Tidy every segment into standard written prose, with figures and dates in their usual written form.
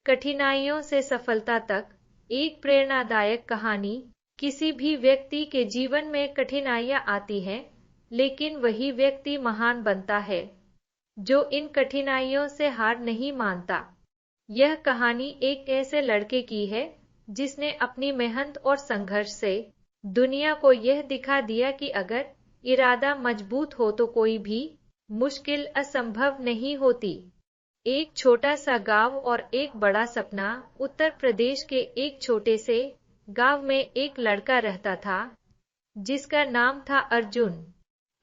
कठिनाइयों से सफलता तक एक प्रेरणादायक कहानी। किसी भी व्यक्ति के जीवन में कठिनाइयां आती हैं, लेकिन वही व्यक्ति महान बनता है जो इन कठिनाइयों से हार नहीं मानता। यह कहानी एक ऐसे लड़के की है जिसने अपनी मेहनत और संघर्ष से दुनिया को यह दिखा दिया कि अगर इरादा मजबूत हो तो कोई भी मुश्किल असंभव नहीं होती। एक छोटा सा गांव और एक बड़ा सपना। उत्तर प्रदेश के एक छोटे से गांव में एक लड़का रहता था जिसका नाम था अर्जुन।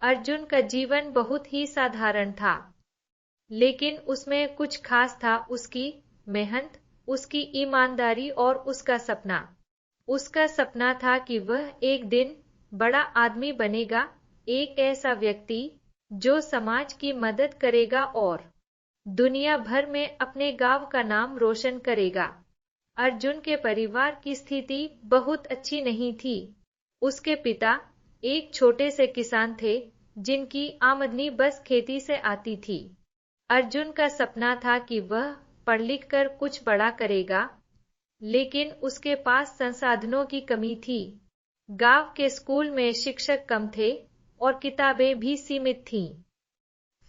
अर्जुन का जीवन बहुत ही साधारण था, लेकिन उसमें कुछ खास था। उसकी मेहनत, उसकी ईमानदारी और उसका सपना। उसका सपना था कि वह एक दिन बड़ा आदमी बनेगा, एक ऐसा व्यक्ति जो समाज की मदद करेगा और दुनिया भर में अपने गांव का नाम रोशन करेगा। अर्जुन के परिवार की स्थिति बहुत अच्छी नहीं थी। उसके पिता एक छोटे से किसान थे जिनकी आमदनी बस खेती से आती थी। अर्जुन का सपना था कि वह पढ़ लिख कर कुछ बड़ा करेगा, लेकिन उसके पास संसाधनों की कमी थी। गांव के स्कूल में शिक्षक कम थे और किताबें भी सीमित थीं।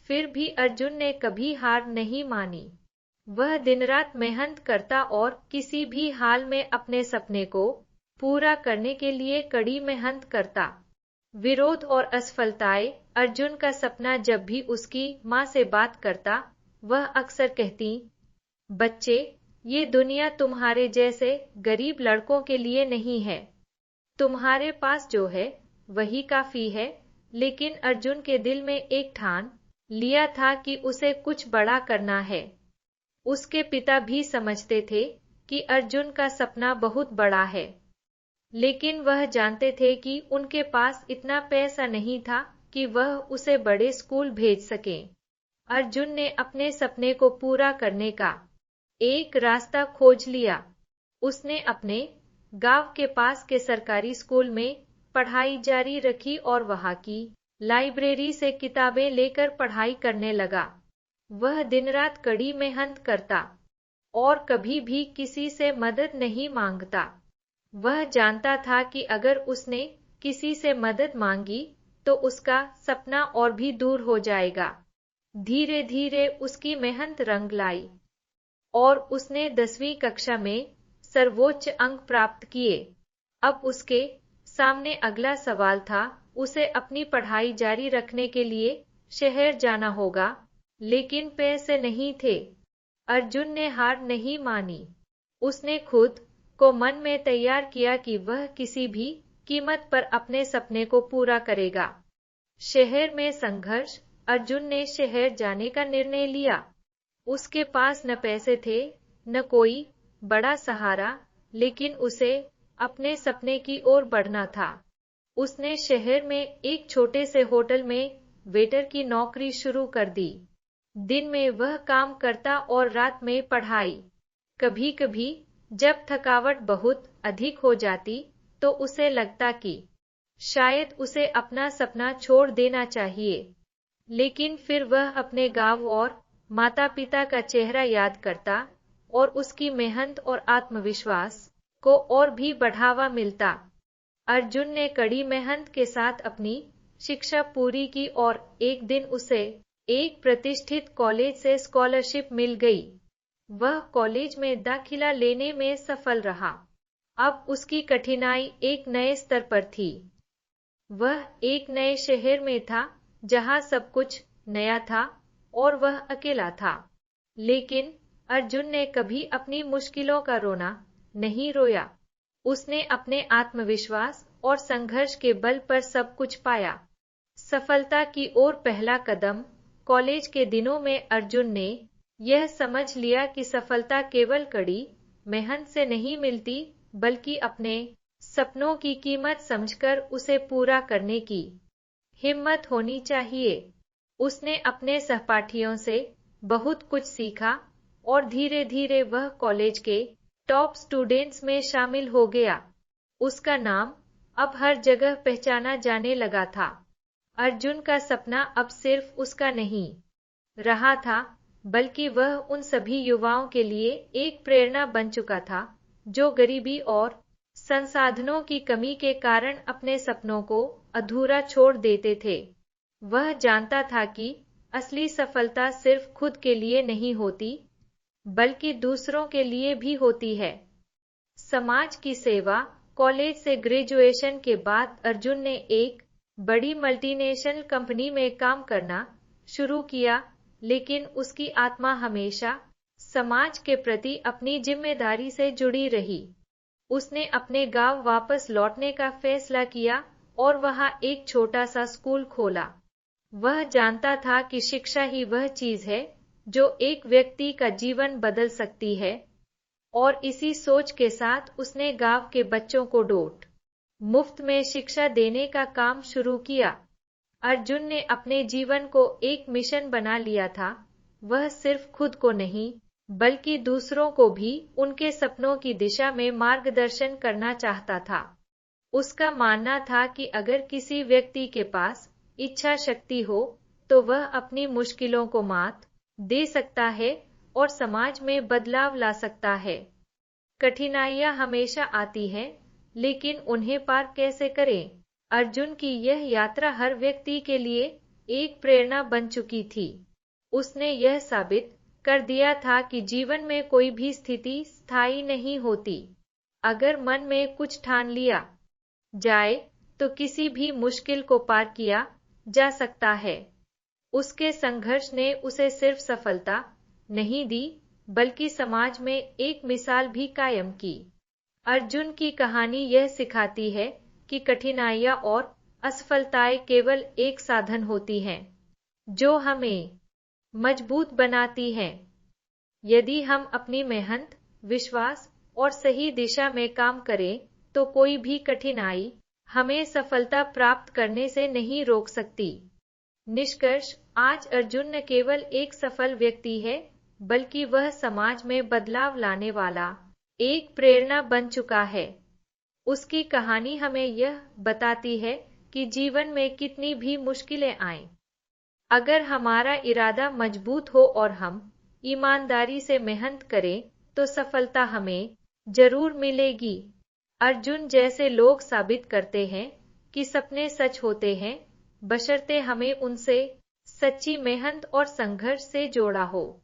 फिर भी अर्जुन ने कभी हार नहीं मानी। वह दिन रात मेहनत करता और किसी भी हाल में अपने सपने को पूरा करने के लिए कड़ी मेहनत करता। विरोध और असफलताएं। अर्जुन का सपना। जब भी उसकी माँ से बात करता, वह अक्सर कहती, बच्चे, ये दुनिया तुम्हारे जैसे गरीब लड़कों के लिए नहीं है। तुम्हारे पास जो है वही काफी है। लेकिन अर्जुन के दिल में एक ठान लिया था कि उसे कुछ बड़ा करना है। उसके पिता भी समझते थे कि अर्जुन का सपना बहुत बड़ा है, लेकिन वह जानते थे कि उनके पास इतना पैसा नहीं था कि वह उसे बड़े स्कूल भेज सकें। अर्जुन ने अपने सपने को पूरा करने का एक रास्ता खोज लिया। उसने अपने गांव के पास के सरकारी स्कूल में पढ़ाई जारी रखी और वहां की लाइब्रेरी से किताबें लेकर पढ़ाई करने लगा। वह दिन रात कड़ी मेहनत करता और कभी भी किसी से मदद नहीं मांगता। वह जानता था कि अगर उसने किसी से मदद मांगी तो उसका सपना और भी दूर हो जाएगा। धीरे धीरे उसकी मेहनत रंग लाई और उसने 10वीं कक्षा में सर्वोच्च अंक प्राप्त किए। अब उसके सामने अगला सवाल था। उसे अपनी पढ़ाई जारी रखने के लिए शहर जाना होगा, लेकिन पैसे नहीं थे। अर्जुन ने हार नहीं मानी। उसने खुद को मन में तैयार किया कि वह किसी भी कीमत पर अपने सपने को पूरा करेगा। शहर में संघर्ष। अर्जुन ने शहर जाने का निर्णय लिया। उसके पास न पैसे थे, न कोई बड़ा सहारा, लेकिन उसे अपने सपने की ओर बढ़ना था। उसने शहर में एक छोटे से होटल में वेटर की नौकरी शुरू कर दी। दिन में वह काम करता और रात में पढ़ाई। कभी कभी जब थकावट बहुत अधिक हो जाती तो उसे लगता कि शायद उसे अपना सपना छोड़ देना चाहिए, लेकिन फिर वह अपने गांव और माता पिता का चेहरा याद करता और उसकी मेहनत और आत्मविश्वास को और भी बढ़ावा मिलता। अर्जुन ने कड़ी मेहनत के साथ अपनी शिक्षा पूरी की और एक दिन उसे एक प्रतिष्ठित कॉलेज से स्कॉलरशिप मिल गई। वह कॉलेज में दाखिला लेने में सफल रहा। अब उसकी कठिनाई एक नए स्तर पर थी। वह एक नए शहर में था जहां सब कुछ नया था और वह अकेला था। लेकिन अर्जुन ने कभी अपनी मुश्किलों का रोना नहीं रोया। उसने अपने आत्मविश्वास और संघर्ष के बल पर सब कुछ पाया। सफलता की ओर पहला कदम। कॉलेज के दिनों में अर्जुन ने यह समझ लिया कि सफलता केवल कड़ी मेहनत से नहीं मिलती, बल्कि अपने सपनों की कीमत समझकर उसे पूरा करने की हिम्मत होनी चाहिए। उसने अपने सहपाठियों से बहुत कुछ सीखा और धीरे धीरे वह कॉलेज के टॉप स्टूडेंट्स में शामिल हो गया। उसका नाम अब हर जगह पहचाना जाने लगा था। अर्जुन का सपना अब सिर्फ उसका नहीं रहा था, बल्कि वह उन सभी युवाओं के लिए एक प्रेरणा बन चुका था जो गरीबी और संसाधनों की कमी के कारण अपने सपनों को अधूरा छोड़ देते थे। वह जानता था कि असली सफलता सिर्फ खुद के लिए नहीं होती, बल्कि दूसरों के लिए भी होती है। समाज की सेवा। कॉलेज से ग्रेजुएशन के बाद अर्जुन ने एक बड़ी मल्टीनेशनल कंपनी में काम करना शुरू किया, लेकिन उसकी आत्मा हमेशा समाज के प्रति अपनी जिम्मेदारी से जुड़ी रही। उसने अपने गांव वापस लौटने का फैसला किया और वहां एक छोटा सा स्कूल खोला। वह जानता था कि शिक्षा ही वह चीज है जो एक व्यक्ति का जीवन बदल सकती है, और इसी सोच के साथ उसने गांव के बच्चों को मुफ्त में शिक्षा देने का काम शुरू किया। अर्जुन ने अपने जीवन को एक मिशन बना लिया था। वह सिर्फ खुद को नहीं, बल्कि दूसरों को भी उनके सपनों की दिशा में मार्गदर्शन करना चाहता था। उसका मानना था कि अगर किसी व्यक्ति के पास इच्छा शक्ति हो तो वह अपनी मुश्किलों को मात दे सकता है और समाज में बदलाव ला सकता है। कठिनाइयां हमेशा आती हैं, लेकिन उन्हें पार कैसे करें? अर्जुन की यह यात्रा हर व्यक्ति के लिए एक प्रेरणा बन चुकी थी। उसने यह साबित कर दिया था कि जीवन में कोई भी स्थिति स्थायी नहीं होती। अगर मन में कुछ ठान लिया जाए तो किसी भी मुश्किल को पार किया जा सकता है। उसके संघर्ष ने उसे सिर्फ सफलता नहीं दी, बल्कि समाज में एक मिसाल भी कायम की। अर्जुन की कहानी यह सिखाती है कि कठिनाइयां और असफलताएं केवल एक साधन होती हैं जो हमें मजबूत बनाती हैं। यदि हम अपनी मेहनत, विश्वास और सही दिशा में काम करें तो कोई भी कठिनाई हमें सफलता प्राप्त करने से नहीं रोक सकती। निष्कर्ष, आज अर्जुन न केवल एक सफल व्यक्ति है, बल्कि वह समाज में बदलाव लाने वाला एक प्रेरणा बन चुका है। उसकी कहानी हमें यह बताती है कि जीवन में कितनी भी मुश्किलें आएं, अगर हमारा इरादा मजबूत हो और हम ईमानदारी से मेहनत करें तो सफलता हमें जरूर मिलेगी। अर्जुन जैसे लोग साबित करते हैं कि सपने सच होते हैं, बशर्ते हमें उनसे सच्ची मेहनत और संघर्ष से जोड़ा हो।